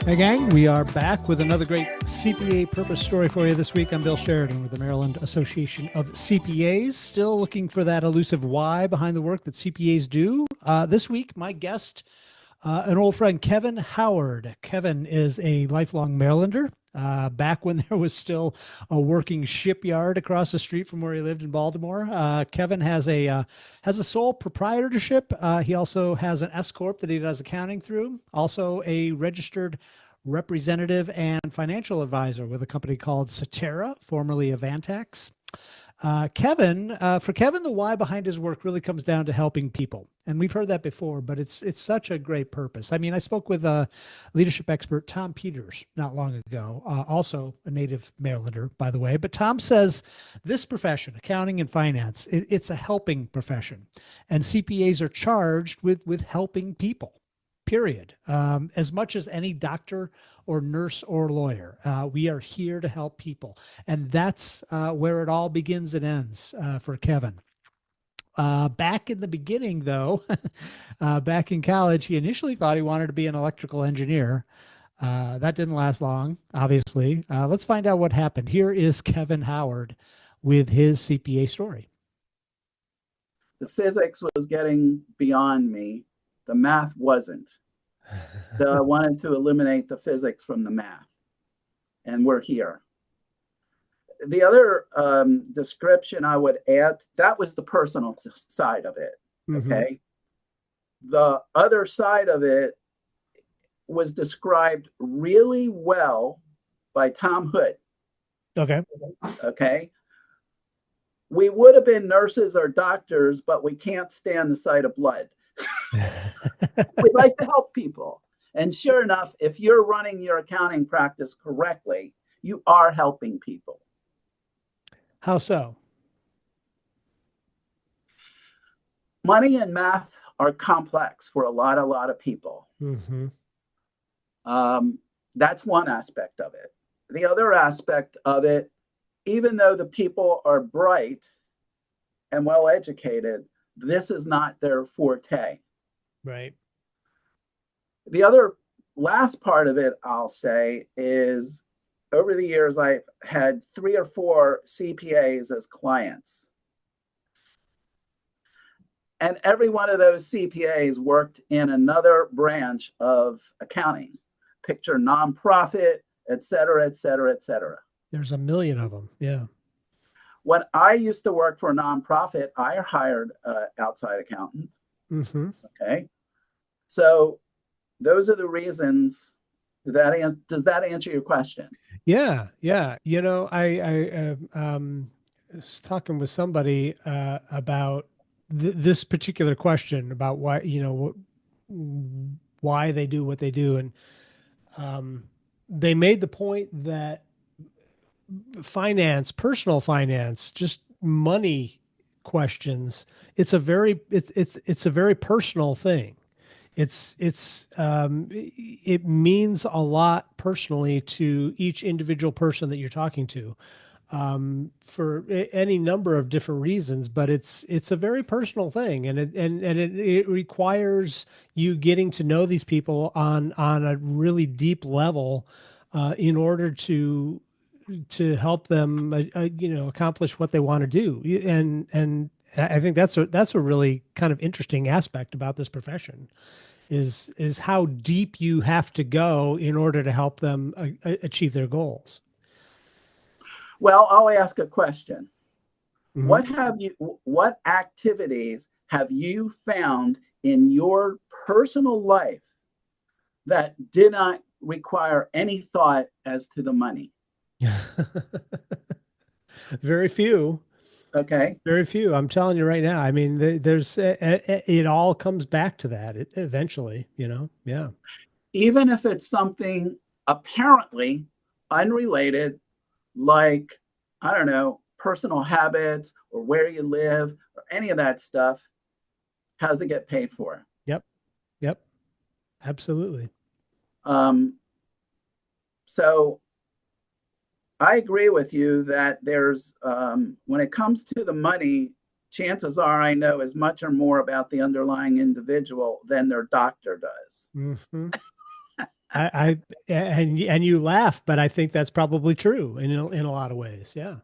Hey, gang, we are back with another great CPA purpose story for you this week. I'm Bill Sheridan with the Maryland Association of CPAs. Still looking for that elusive why behind the work that CPAs do. This week, my guest, an old friend, Kevin Howard. Kevin is a lifelong Marylander. Back when there was still a working shipyard across the street from where he lived in Baltimore, Kevin has a sole proprietorship. He also has an S corp that he does accounting through. Also a registered representative and financial advisor with a company called Cetera, formerly Avantax. For Kevin, the why behind his work really comes down to helping people. And we've heard that before, but it's such a great purpose. I mean, I spoke with leadership expert Tom Peters not long ago, also a native Marylander, by the way. But Tom says this profession, accounting and finance, it's a helping profession. And CPAs are charged with helping people. Period. As much as any doctor or nurse or lawyer, we are here to help people. And that's where it all begins and ends for Kevin. Back in the beginning, though, back in college, he initially thought he wanted to be an electrical engineer. That didn't last long, obviously. Let's find out what happened. Here is Kevin Howard with his CPA story. The physics was getting beyond me. The math wasn't. So I wanted to eliminate the physics from the math. And we're here. The other description I would add, that was the personal side of it. Okay. The other side of it was described really well by Tom Hood. Okay. Okay. We would have been nurses or doctors, but we can't stand the sight of blood. We'd like to help people. And sure enough, if you're running your accounting practice correctly, you are helping people. How so? Money and math are complex for a lot of people. That's one aspect of it. The other aspect of it, even though the people are bright and well educated, this is not their forte. Right. The other last part of it, I'll say, is over the years, I've had 3 or 4 CPAs as clients. And every one of those CPAs worked in another branch of accounting, picture nonprofit, et cetera, et cetera, et cetera. There's a million of them. Yeah. When I used to work for a nonprofit, I hired an outside accountant. Okay. So those are the reasons. Does that answer your question? Yeah. You know, I was talking with somebody about this particular question about why, why they do what they do. And they made the point that personal finance, just money questions, it's a very personal thing. It means a lot personally to each individual person that you're talking to, for any number of different reasons, but it's a very personal thing, and it requires you getting to know these people on a really deep level, in order to help them, accomplish what they want to do. And I think that's a really kind of interesting aspect about this profession, is how deep you have to go in order to help them achieve their goals. Well, I'll ask a question. What activities have you found in your personal life that did not require any thought as to the money? Very few. Okay. Very few. I'm telling you right now. I mean, it all comes back to that eventually, Yeah. Even if it's something apparently unrelated, like, I don't know, personal habits or where you live or any of that stuff, how does it get paid for? Yep. Absolutely. So I agree with you that there's, when it comes to the money, chances are I know as much or more about the underlying individual than their doctor does. And you laugh, but I think that's probably true in a lot of ways. Yeah.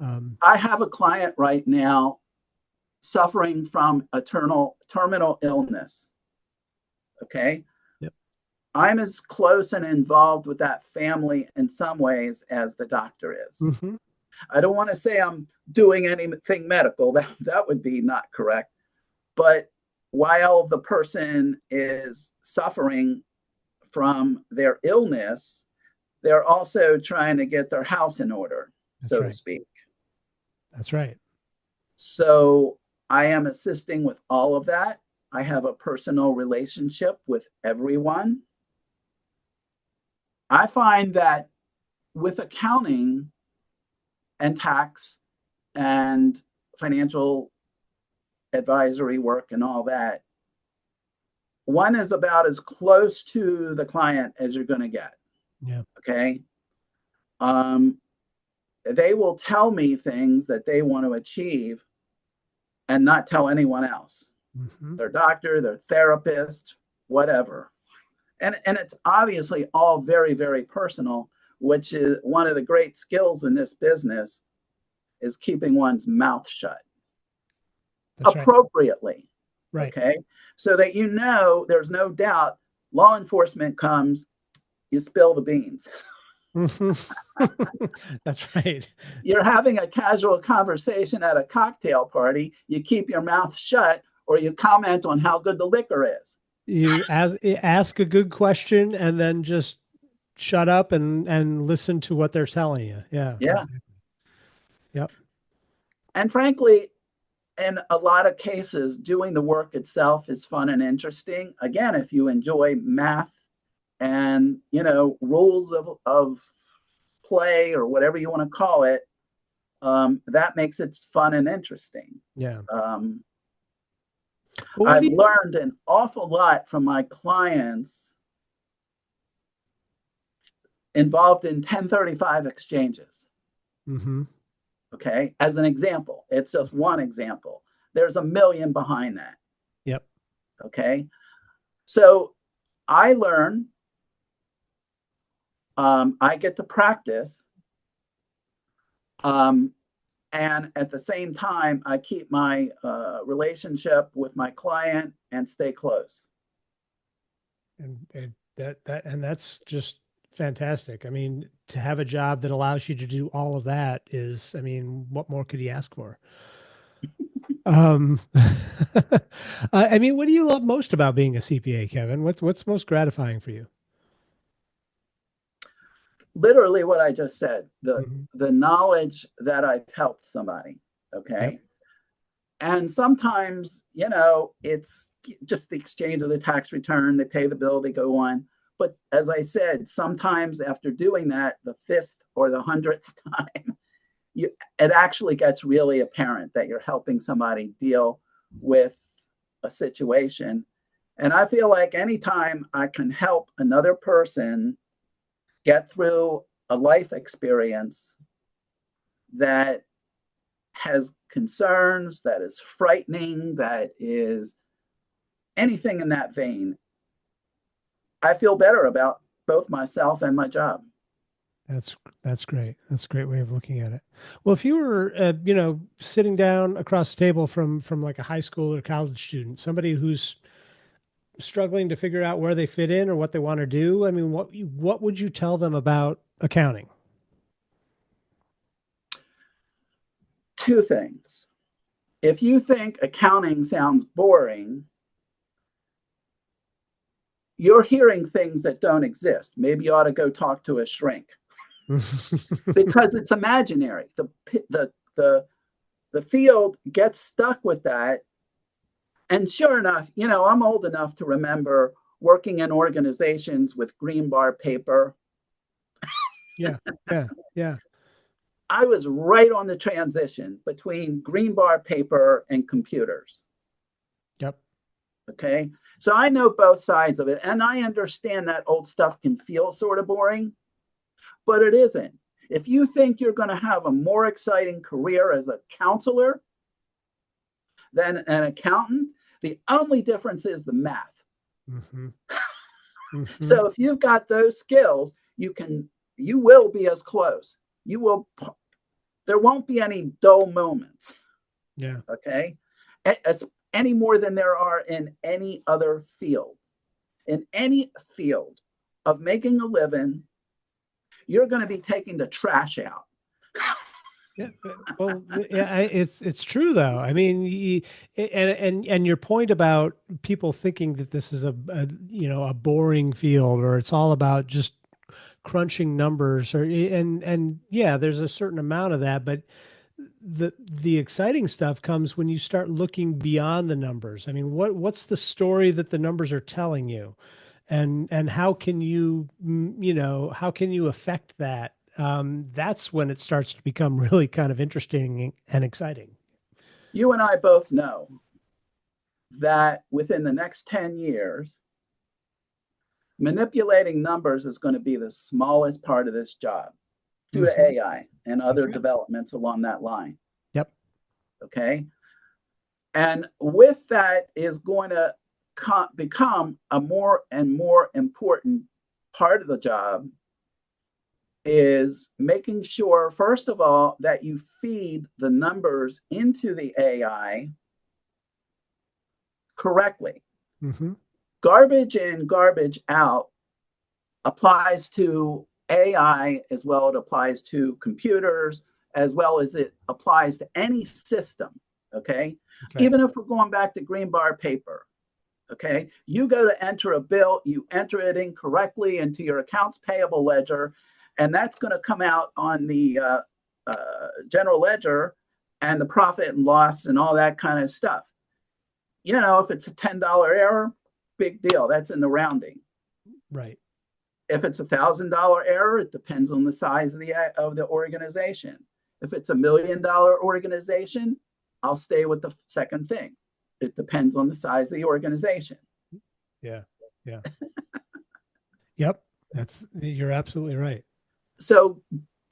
I have a client right now suffering from a terminal illness. Okay. Yep. I'm as close and involved with that family in some ways as the doctor is. Hmm. I don't want to say I'm doing anything medical. That would be not correct. But while the person is suffering from their illness, they're also trying to get their house in order, That's so to right. speak. That's right. So I am assisting with all of that. I have a personal relationship with everyone. I find that with accounting and tax and financial advisory work and all that, one is about as close to the client as you're going to get. Yeah. Okay. They will tell me things that they want to achieve and not tell anyone else. Hmm. Their doctor, their therapist, whatever. And it's obviously all very, very personal, which is one of the great skills in this business is keeping one's mouth shut That's right. appropriately. Right. Okay. So that there's no doubt law enforcement comes, you spill the beans. Mhm. That's right. You're having a casual conversation at a cocktail party, you keep your mouth shut or you comment on how good the liquor is. You ask a good question and then just shut up and listen to what they're telling you. Yeah, Yeah. exactly. Yep. And frankly, in a lot of cases, doing the work itself is fun and interesting. Again, if you enjoy math and rules of play or whatever you want to call it, that makes it fun and interesting. Yeah. Um, Well, what do I've you? learned an awful lot from my clients involved in 1035 exchanges. Hmm. Okay, as an example, it's just one example. There's a million behind that. Yep. Okay, so I learn, I get to practice, um, and at the same time, I keep my relationship with my client and stay close. And that's just fantastic. I mean, to have a job that allows you to do all of that is, I mean, what more could you ask for? Um, I mean, what do you love most about being a CPA, Kevin? What's most gratifying for you? Literally, what I just said, Hmm. the knowledge that I've helped somebody. Yep. Okay, and sometimes it's just the exchange of the tax return. They pay the bill, they go on. But as I said, sometimes after doing that the fifth or the 100th time, it actually gets really apparent that you're helping somebody deal with a situation. And I feel like anytime I can help another person get through a life experience that has concerns, that is frightening, that is anything in that vein, I feel better about both myself and my job. That's great. That's a great way of looking at it. Well, if you were, sitting down across the table from like a high school or college student, somebody who's struggling to figure out where they fit in or what they want to do, I mean, what would you tell them about accounting? Two things. If you think accounting sounds boring, you're hearing things that don't exist. Maybe you ought to go talk to a shrink because it's imaginary. The field gets stuck with that. And sure enough, I'm old enough to remember working in organizations with green bar paper. Yeah, yeah, yeah. I was right on the transition between green bar paper and computers. Yep. Okay. So I know both sides of it. And I understand that old stuff can feel sort of boring, but it isn't. If you think you're going to have a more exciting career as a counselor than an accountant, the only difference is the math. Hmm. Hmm. So if you've got those skills, you will be as close. You will, there won't be any dull moments. Yeah. Okay. As any more than there are in any other field. In any field of making a living, you're going to be taking the trash out. Yeah, well, yeah, it's true though. I mean, and your point about people thinking that this is a boring field or it's all about just crunching numbers and yeah, there's a certain amount of that, but the exciting stuff comes when you start looking beyond the numbers. I mean, what's the story that the numbers are telling you? And how can you how can you affect that? That's when it starts to become really kind of interesting and exciting. You and I both know that within the next 10 years, manipulating numbers is going to be the smallest part of this job due to Hmm. AI and That's other right. developments along that line. Yep. Okay. And with that is going to become a more and more important part of the job is making sure, first of all, that you feed the numbers into the AI correctly. Hmm. Garbage in, garbage out applies to AI as well. It applies to computers as well as it applies to any system. Okay. Okay. Even if we're going back to green bar paper, okay, you go to enter a bill, you enter it incorrectly into your accounts payable ledger, and that's going to come out on the general ledger and the profit and loss and all that kind of stuff. You know, if it's a $10 error, big deal. That's in the rounding. Right. If it's $1,000 error, it depends on the size of the organization. If it's $1 million organization, I'll stay with the second thing. It depends on the size of the organization. Yeah. Yeah. Yep. You're absolutely right. So,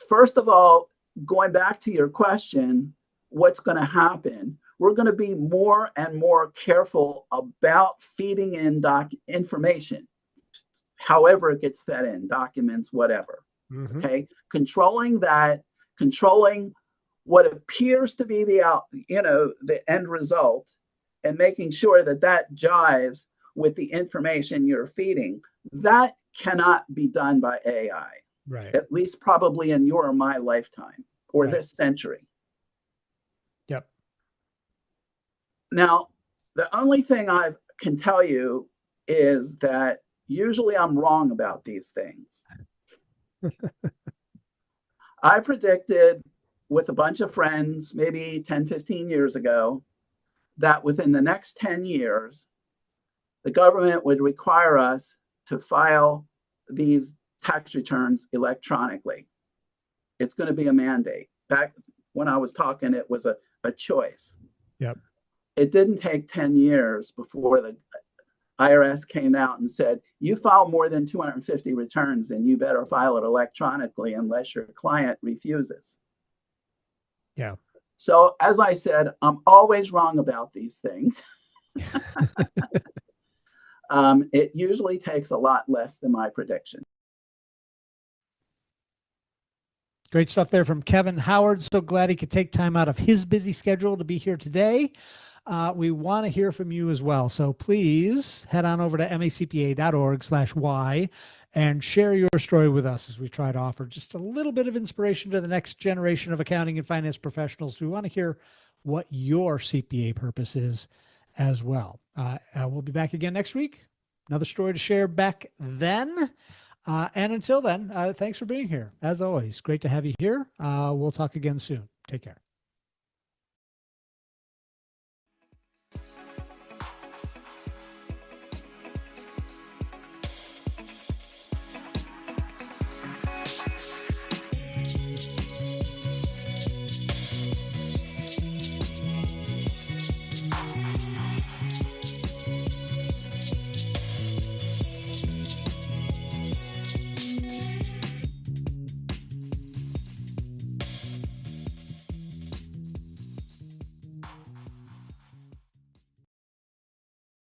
first of all, going back to your question, what's going to happen? We're going to be more and more careful about feeding in information, however it gets fed in, documents, whatever. Hmm. Okay, controlling that, controlling what appears to be the end result, and making sure that that jives with the information you're feeding. That cannot be done by AI, Right. at least probably in your or my lifetime or Right. this century. Yep. Now, the only thing I can tell you is that usually I'm wrong about these things. I predicted with a bunch of friends, maybe 10, 15 years ago, that within the next 10 years, the government would require us to file these tax returns electronically. It's going to be a mandate. Back when I was talking, it was a choice. Yep. It didn't take 10 years before the IRS came out and said, you file more than 250 returns and you better file it electronically unless your client refuses. Yeah. So, as I said, I'm always wrong about these things. It usually takes a lot less than my prediction. Great stuff there from Kevin Howard. So glad he could take time out of his busy schedule to be here today. We want to hear from you as well. So please head on over to macpa.org/Y and share your story with us as we try to offer just a little bit of inspiration to the next generation of accounting and finance professionals. We want to hear what your CPA purpose is as well. We'll be back again next week. Another story to share back then. And until then, thanks for being here. As always, great to have you here. We'll talk again soon. Take care.